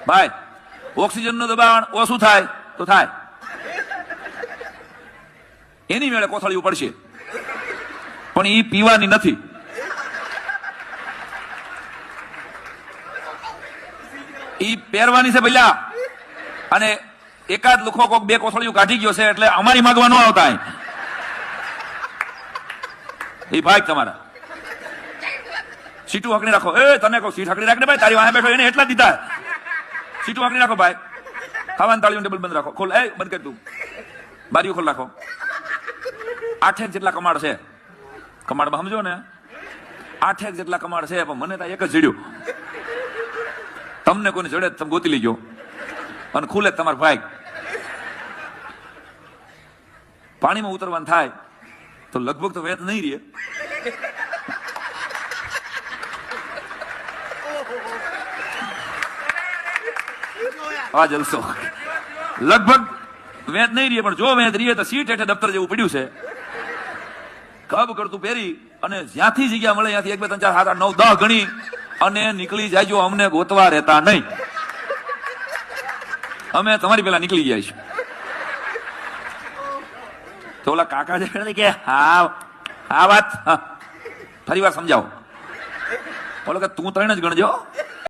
ભાઈ ઓક્સિજનનું દબાણ ઓછું થાય તો થાય, એની મેળે કોથળીયું પડશે, પણ એ પીવાની નથી. ઈ પહેરવાની છે પેલા, અને એકાદ લુખો કોક બે કોથળીયું કાઢી ગયો છે એટલે અમારી માગવા ન આવતા. એ ભાઈ તમારા સીટું હકડી રાખો. એ તને કહું સીટ હકડી રાખને ભાઈ, તારી વાહે બેઠો એને એટલા દીધા. સીટું હકડી રાખો ભાઈ, ખાવાનું તાળીનું ટેબલ બંધ રાખો. ખોલ, એ બંધ કરી તું, બારીઓ ખોલ રાખો. 8 જેટલા કમાડ છે, કમાડમાં સમજો ને 8 જેટલા કમાડ છે, પણ મને તો એક જ જડ્યું. તમને કોઈને જડે તમે ગોતી લીજો અને ખુલે તમારો ભાઈ. પાણીમાં ઉતરવાનું થાય તો લગભગ તો વેત નહીં રહે. આ જલસો લગભગ વેત નહીં રહે, પણ જો વેત રહીએ તો સીટ હેઠે દફતર જેવું પડ્યું છે. કબ કરતું પહેરી અને જ્યાંથી જગ્યા મળે ત્યાંથી 1 2 3 4 5 8 9 10 ગણી અને નીકળી જાયજો. અમને ગોતવા રહેતા નહીં, અમે તમારી પેલા નીકળી ગયા છીએ. તો ઓલા કાકા જે કે હા વાત ફરી વાર સમજાવો. બોલો કે તું 3 જ ગણજો.